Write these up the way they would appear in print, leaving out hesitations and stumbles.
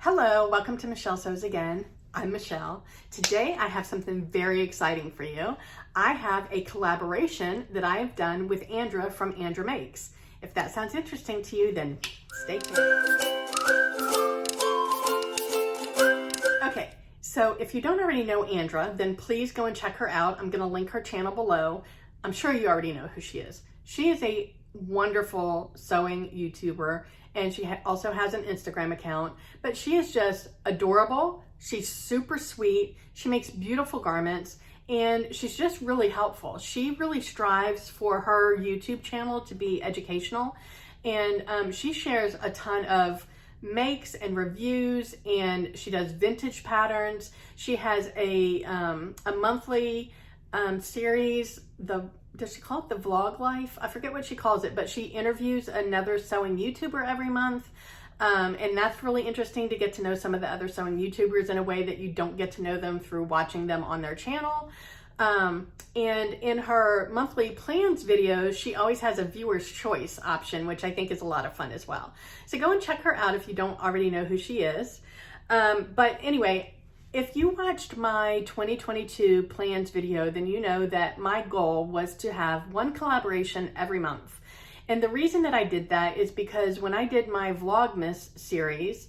Hello, welcome to Michelle Sews Again. I'm Michelle. Today I have something very exciting for you. I have a collaboration that I have done with ANDRA from ANDRA Makes. If that sounds interesting to you, then stay tuned. Okay, so if you don't already know ANDRA, then please go and check her out. I'm going to link her channel below. I'm sure you already know who she is. She is a wonderful sewing YouTuber, and she also has an Instagram account, but she is just adorable. She's super sweet. She makes beautiful garments, and she's just really helpful. She really strives for her YouTube channel to be educational, and she shares a ton of makes and reviews, and she does vintage patterns. She has a monthly series, does she call it the vlog life? I forget what she calls it, but she interviews another sewing YouTuber every month. And that's really interesting to get to know some of the other sewing YouTubers in a way that you don't get to know them through watching them on their channel. And in her monthly plans videos, she always has a viewer's choice option, which I think is a lot of fun as well. So go and check her out if you don't already know who she is. But anyway, if you watched my 2022 plans video, then you know that my goal was to have one collaboration every month. And the reason that I did that is because when I did my Vlogmas series,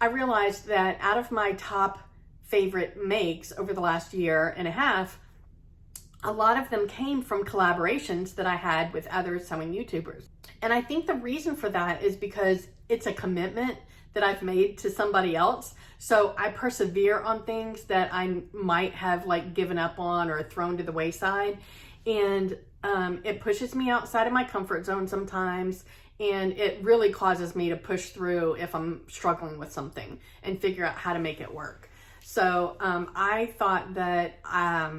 I realized that out of my top favorite makes over the last year and a half, a lot of them came from collaborations that I had with other sewing YouTubers. And I think the reason for that is because it's a commitment that I've made to somebody else. So I persevere on things that I might have given up on or thrown to the wayside. And it pushes me outside of my comfort zone sometimes. And it really causes me to push through if I'm struggling with something and figure out how to make it work. So I thought that I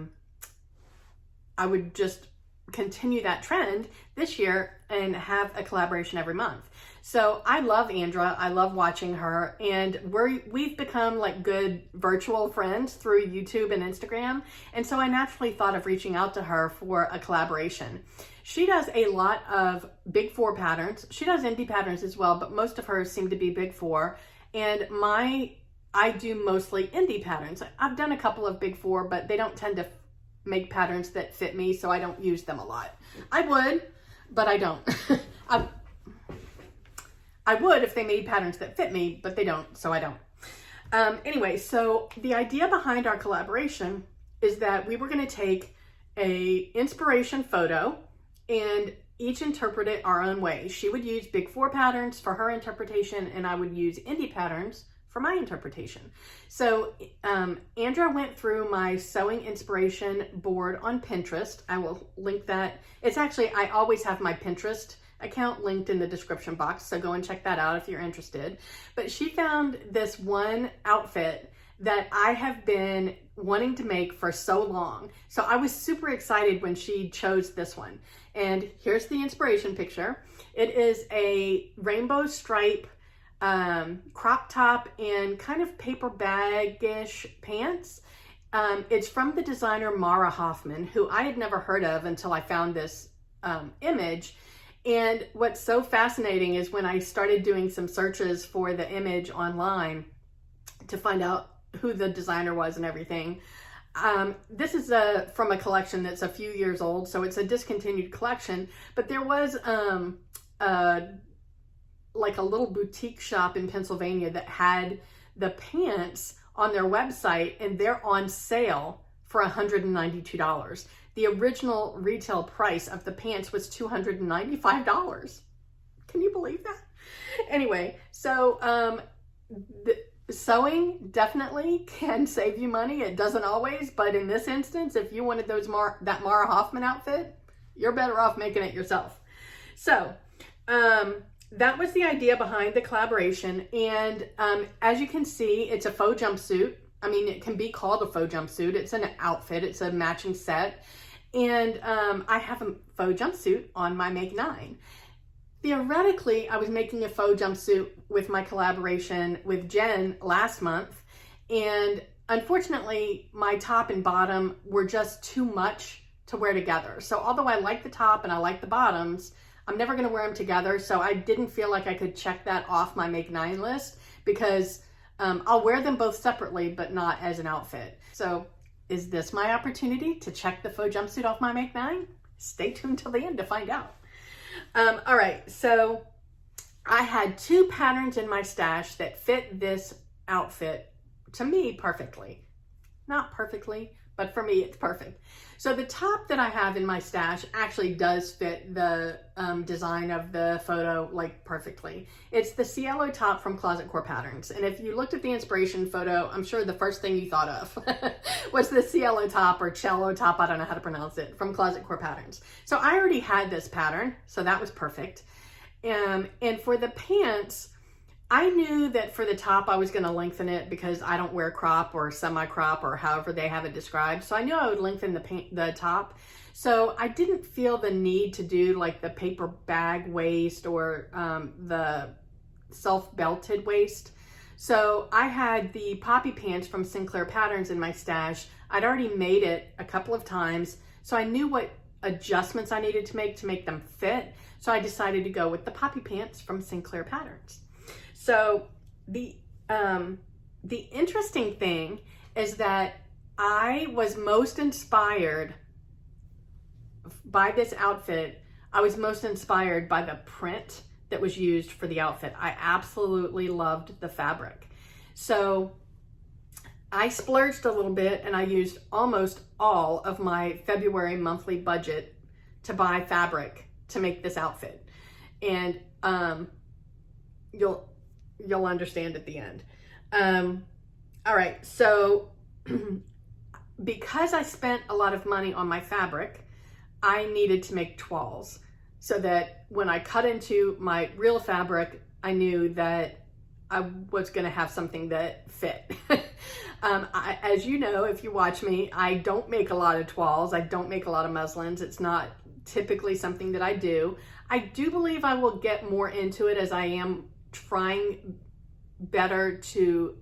would just continue that trend this year and have a collaboration every month. So I love ANDRA. I love watching her, and we've become good virtual friends through YouTube and Instagram. And so I naturally thought of reaching out to her for a collaboration. She does a lot of big four patterns. She does indie patterns as well, but most of hers seem to be big four. And I do mostly indie patterns. I've done a couple of big four, but they don't tend to make patterns that fit me, so I don't use them a lot. I would, but I don't. I would if they made patterns that fit me, but they don't, so I don't. Anyway, so the idea behind our collaboration is that we were going to take a inspiration photo and each interpret it our own way. She would use big four patterns for her interpretation, and I would use indie patterns for my interpretation. So ANDRA went through my sewing inspiration board on Pinterest. I will link that. It's actually, I always have my Pinterest account linked in the description box, so go and check that out if you're interested. But she found this one outfit that I have been wanting to make for so long. So I was super excited when she chose this one. And here's the inspiration picture. It is a rainbow stripe crop top and kind of paper bag-ish pants. It's from the designer Mara Hoffman, who I had never heard of until I found this image. And what's so fascinating is when I started doing some searches for the image online to find out who the designer was and everything. This is from a collection that's a few years old, so it's a discontinued collection, but there was a little boutique shop in Pennsylvania that had the pants on their website, and they're on sale for $192. The original retail price of the pants was $295. Can you believe that? Anyway, so sewing definitely can save you money. It doesn't always, but in this instance, if you wanted that Mara Hoffman outfit, you're better off making it yourself. So that was the idea behind the collaboration. And as you can see, it's a faux jumpsuit. I mean, it can be called a faux jumpsuit. It's an outfit. It's a matching set. And I have a faux jumpsuit on my Make 9. Theoretically, I was making a faux jumpsuit with my collaboration with Jen last month. And unfortunately, my top and bottom were just too much to wear together. So although I like the top and I like the bottoms, I'm never going to wear them together. So I didn't feel like I could check that off my Make 9 list because I'll wear them both separately, but not as an outfit. So is this my opportunity to check the faux jumpsuit off my Make 9? Stay tuned till the end to find out. All right, so I had 2 patterns in my stash that fit this outfit, to me, perfectly. Not perfectly, but for me, it's perfect. So the top that I have in my stash actually does fit the design of the photo like perfectly. It's the Cielo top from Closet Core Patterns. And if you looked at the inspiration photo, I'm sure the first thing you thought of was the Cielo top or Cello top, I don't know how to pronounce it, from Closet Core Patterns. So I already had this pattern, so that was perfect. And for the pants, I knew that for the top, I was going to lengthen it because I don't wear crop or semi-crop or however they have it described. So I knew I would lengthen the top. So I didn't feel the need to do like the paper bag waist or the self-belted waist. So I had the poppy pants from Sinclair Patterns in my stash. I'd already made it a couple of times, so I knew what adjustments I needed to make them fit. So I decided to go with the poppy pants from Sinclair Patterns. So the interesting thing is that I was most inspired by this outfit. I was most inspired by the print that was used for the outfit. I absolutely loved the fabric. So I splurged a little bit and I used almost all of my February monthly budget to buy fabric to make this outfit. And you'll understand at the end. All right, so because I spent a lot of money on my fabric, I needed to make toiles so that when I cut into my real fabric, I knew that I was gonna have something that fit. As you know, if you watch me, I don't make a lot of toiles. I don't make a lot of muslins. It's not typically something that I do. I do believe I will get more into it as I am trying better to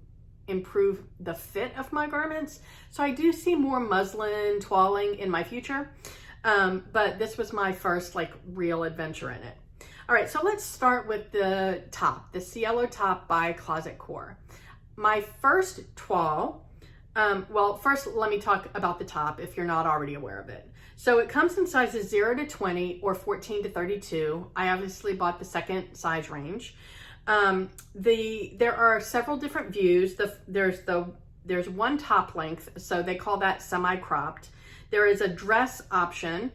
improve the fit of my garments. So I do see more muslin toiling in my future. But this was my first like real adventure in it. All right, so let's start with the top, the Cielo top by Closet Core. My first toile, well, first let me talk about the top if you're not already aware of it. So it comes in sizes 0 to 20 or 14 to 32. I obviously bought the second size range. There are several different views. There's one top length, so they call that semi-cropped. There is a dress option,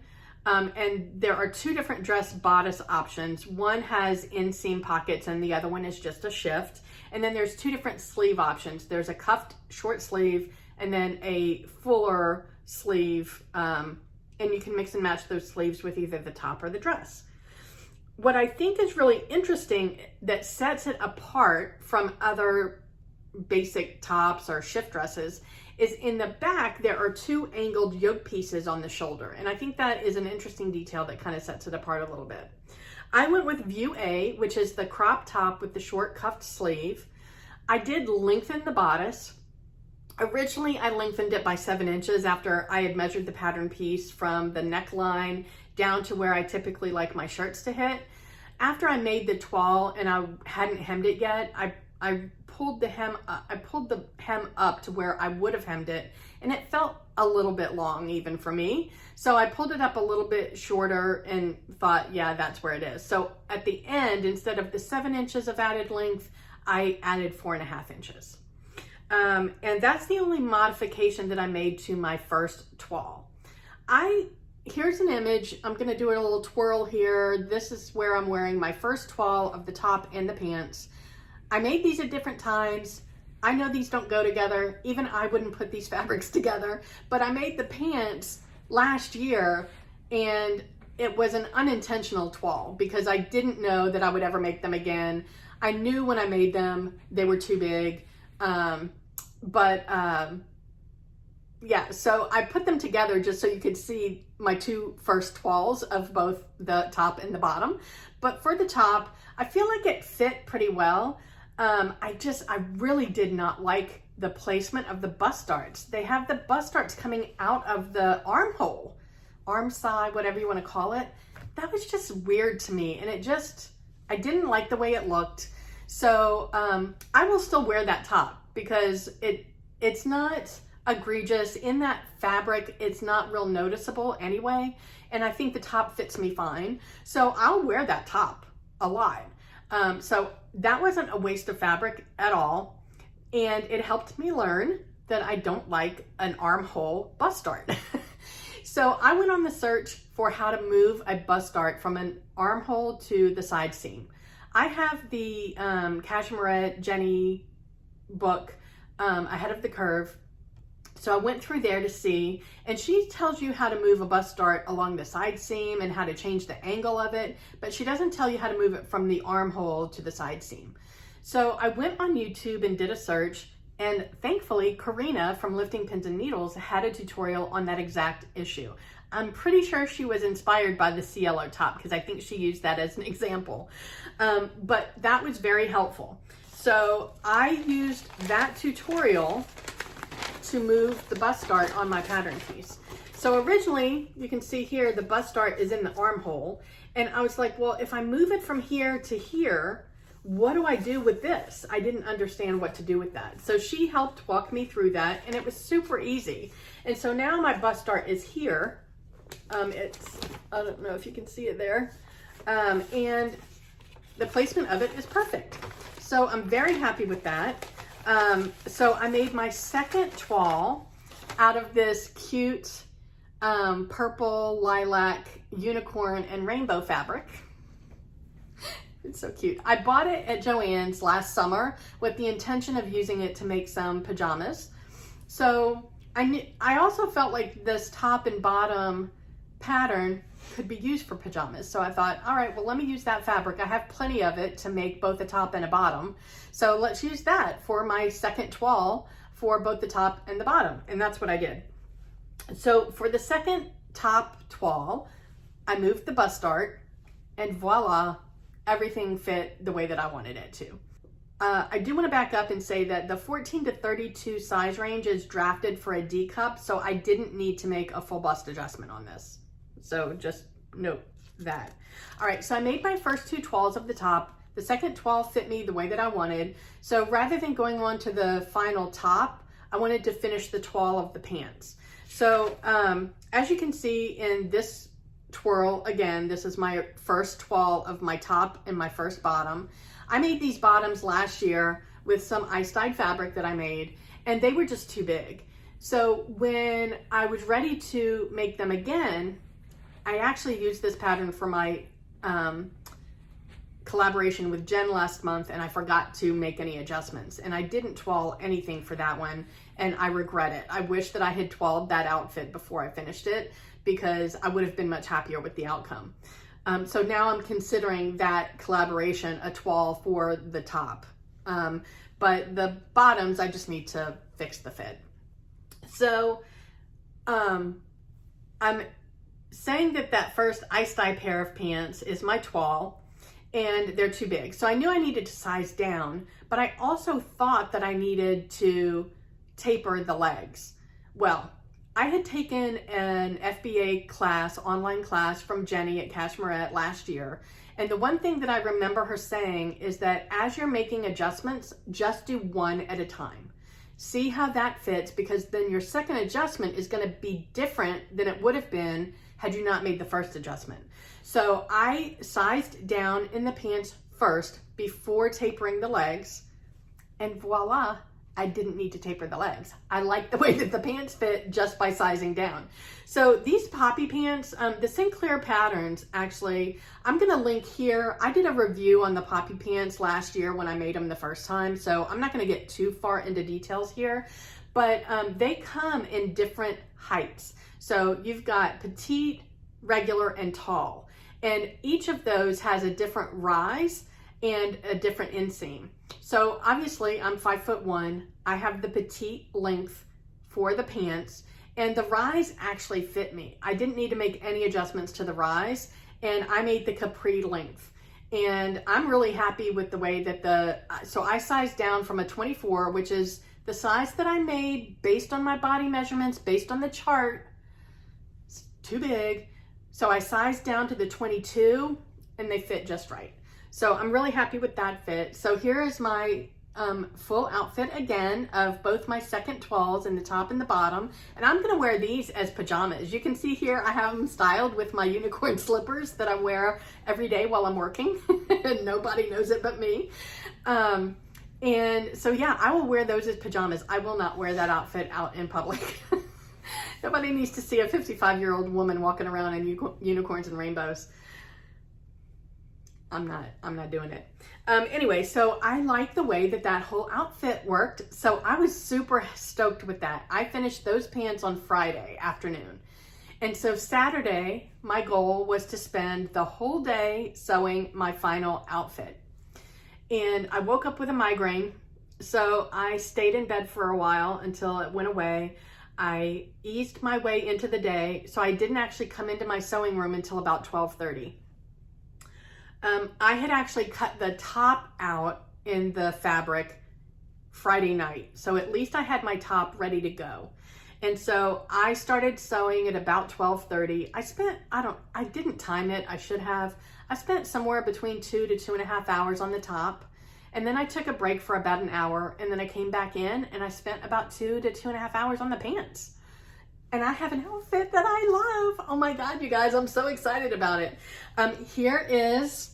and there are 2 different dress bodice options. One has inseam pockets and the other one is just a shift. And then there's 2 different sleeve options. There's a cuffed short sleeve and then a fuller sleeve, and you can mix and match those sleeves with either the top or the dress. What I think is really interesting that sets it apart from other basic tops or shift dresses is in the back, there are 2 angled yoke pieces on the shoulder. And I think that is an interesting detail that kind of sets it apart a little bit. I went with view A, which is the crop top with the short cuffed sleeve. I did lengthen the bodice. Originally, I lengthened it by 7 inches after I had measured the pattern piece from the neckline down to where I typically like my shirts to hit. After I made the toile and I hadn't hemmed it yet, I pulled the hem up to where I would have hemmed it, and it felt a little bit long even for me. So I pulled it up a little bit shorter and thought, yeah, that's where it is. So at the end, instead of the 7 inches of added length, I added 4.5 inches. And that's the only modification that I made to my first toile. Here's an image. I'm going to do a little twirl here. This is where I'm wearing my first toile of the top and the pants. I made these at different times. I know these don't go together. Even I wouldn't put these fabrics together, but I made the pants last year and it was an unintentional toile because I didn't know that I would ever make them again. I knew when I made them, they were too big. Yeah, so I put them together just so you could see my 2 first toiles of both the top and the bottom. But for the top, I feel like it fit pretty well. I really did not like the placement of the bust darts. They have the bust darts coming out of the armhole, arm side, whatever you want to call it. That was just weird to me. And I didn't like the way it looked. So I will still wear that top because it's not egregious in that fabric. It's not real noticeable anyway. And I think the top fits me fine. So I'll wear that top a lot. So that wasn't a waste of fabric at all. And it helped me learn that I don't like an armhole bust dart. So I went on the search for how to move a bust dart from an armhole to the side seam. I have the Cashmerette Jenny book, Ahead of the Curve. So I went through there to see, and she tells you how to move a bust dart along the side seam and how to change the angle of it, but she doesn't tell you how to move it from the armhole to the side seam. So I went on YouTube and did a search, and thankfully Karina from Lifting Pins and Needles had a tutorial on that exact issue. I'm pretty sure she was inspired by the Cielo top because I think she used that as an example. But that was very helpful. So I used that tutorial to move the bust dart on my pattern piece. So originally, you can see here, the bust dart is in the armhole. And I was like, well, if I move it from here to here, what do I do with this? I didn't understand what to do with that. So she helped walk me through that, and it was super easy. And so now my bust dart is here. I don't know if you can see it there. And the placement of it is perfect. So I'm very happy with that. So I made my second toile out of this cute purple, lilac, unicorn, and rainbow fabric. It's so cute. I bought it at Joann's last summer with the intention of using it to make some pajamas. So I also felt like this top and bottom pattern could be used for pajamas. So I thought, all right, well, let me use that fabric. I have plenty of it to make both a top and a bottom. So let's use that for my second toile for both the top and the bottom. And that's what I did. So for the second top toile, I moved the bust dart, and voila, everything fit the way that I wanted it to. I do want to back up and say that the 14 to 32 size range is drafted for a D cup, so I didn't need to make a full bust adjustment on this. So just note that. All right, so I made my first two toiles of the top. The second toile fit me the way that I wanted. So rather than going on to the final top, I wanted to finish the toile of the pants. So as you can see in this twirl, again, this is my first toile of my top and my first bottom. I made these bottoms last year with some ice-dyed fabric that I made, and they were just too big. So when I was ready to make them again, I actually used this pattern for my collaboration with Jen last month, and I forgot to make any adjustments. And I didn't toile anything for that one, and I regret it. I wish that I had toiled that outfit before I finished it, because I would have been much happier with the outcome. So now I'm considering that collaboration a toile for the top. But the bottoms, I just need to fix the fit. So I'm saying that first ice dye pair of pants is my toile, and they're too big. So I knew I needed to size down, but I also thought that I needed to taper the legs. Well, I had taken an FBA class, online class from Jenny at Cashmerette last year. And the one thing that I remember her saying is that as you're making adjustments, just do one at a time. See how that fits, because then your second adjustment is going to be different than it would have been had you not made the first adjustment. So I sized down in the pants first before tapering the legs, and voila, I didn't need to taper the legs. I like the way that the pants fit just by sizing down. So these poppy pants, the Sinclair patterns, actually, I'm gonna link here. I did a review on the poppy pants last year when I made them the first time, so I'm not gonna get too far into details here, but they come in different heights. So you've got petite, regular, and tall. And each of those has a different rise and a different inseam. So obviously I'm 5'1". I have the petite length for the pants, and the rise actually fit me. I didn't need to make any adjustments to the rise, and I made the capri length. And I'm really happy with the way that so I sized down from a 24, which is the size that I made based on my body measurements, based on the chart. It's too big. So I sized down to the 22, and they fit just right. So I'm really happy with that fit. So here is my full outfit again of both my second toiles in the top and the bottom. And I'm gonna wear these as pajamas. You can see here I have them styled with my unicorn slippers that I wear every day while I'm working. And nobody knows it but me. And so yeah, I will wear those as pajamas. I will not wear that outfit out in public. Nobody needs to see a 55-year-old woman walking around in unicorns and rainbows. I'm not doing it. Anyway, so I like the way that that whole outfit worked. So I was super stoked with that. I finished those pants on Friday afternoon. And so Saturday, my goal was to spend the whole day sewing my final outfit. And I woke up with a migraine. So I stayed in bed for a while until it went away. I eased my way into the day. So I didn't actually come into my sewing room until about 12:30. I had actually cut the top out in the fabric Friday night. So at least I had my top ready to go. And so I started sewing at about 12:30. I didn't time it. I should have. I spent somewhere between 2 to 2.5 hours on the top. And then I took a break for about an hour. And then I came back in and I spent about 2 to 2.5 hours on the pants. And I have an outfit that I love. Oh my God, you guys, I'm so excited about it. Here is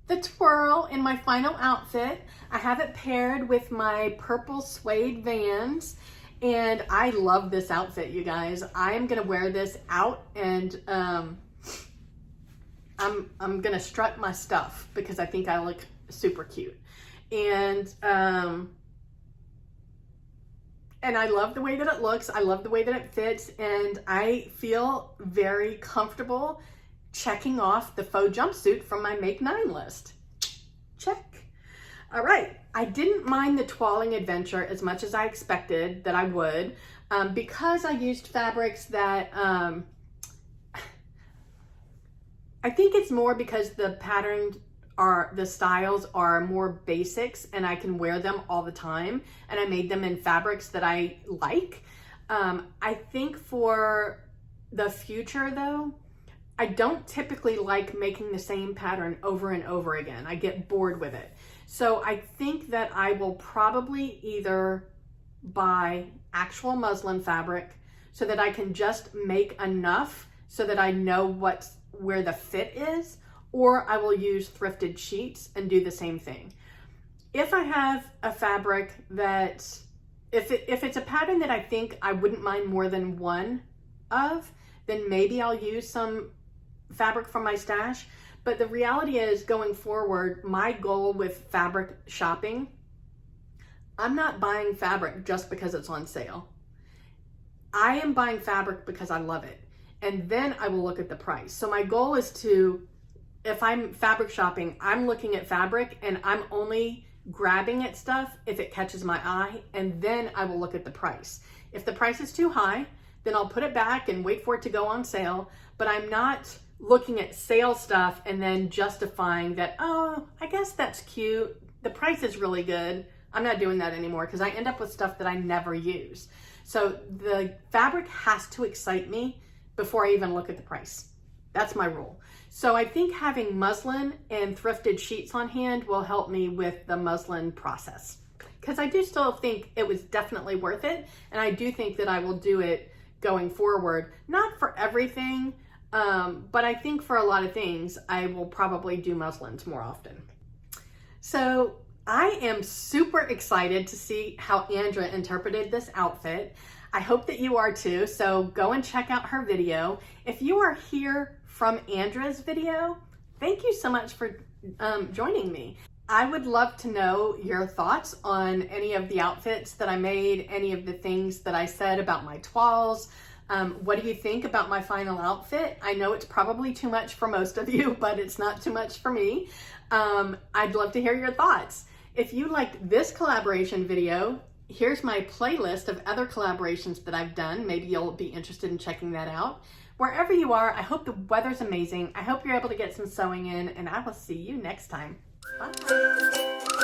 the twirl in my final outfit. I have it paired with my purple suede Vans. And I love this outfit, you guys. I am gonna wear this out and I'm gonna strut my stuff because I think I look super cute. And I love the way that it looks. I love the way that it fits. And I feel very comfortable checking off the faux jumpsuit from my Make 9 list. Check. All right. I didn't mind the toiling adventure as much as I expected that I would because I used fabrics that I think it's more because the the styles are more basics and I can wear them all the time. And I made them in fabrics that I like. I think for the future though, I don't typically like making the same pattern over and over again. I get bored with it. So I think that I will probably either buy actual muslin fabric so that I can just make enough so that I know where the fit is, or I will use thrifted sheets and do the same thing. If I have a fabric that, if it's a pattern that I think I wouldn't mind more than one of, then maybe I'll use some fabric from my stash. But the reality is, going forward, my goal with fabric shopping, I'm not buying fabric just because it's on sale. I am buying fabric because I love it. And then I will look at the price. So my goal is to, if I'm fabric shopping, I'm looking at fabric and I'm only grabbing at stuff if it catches my eye, and then I will look at the price. If the price is too high, then I'll put it back and wait for it to go on sale. But I'm not looking at sale stuff and then justifying that, oh, I guess that's cute, the price is really good. I'm not doing that anymore because I end up with stuff that I never use. So the fabric has to excite me before I even look at the price. That's my rule. So I think having muslin and thrifted sheets on hand will help me with the muslin process, because I do still think it was definitely worth it. And I do think that I will do it going forward, not for everything, but I think for a lot of things, I will probably do muslins more often. So I am super excited to see how ANDRA interpreted this outfit. I hope that you are too. So go and check out her video. If you are here from ANDRA's video, thank you so much for joining me. I would love to know your thoughts on any of the outfits that I made, any of the things that I said about my toiles. What do you think about my final outfit? I know it's probably too much for most of you, but it's not too much for me. I'd love to hear your thoughts. If you liked this collaboration video, here's my playlist of other collaborations that I've done. Maybe you'll be interested in checking that out. Wherever you are, I hope the weather's amazing. I hope you're able to get some sewing in, and I will see you next time. Bye.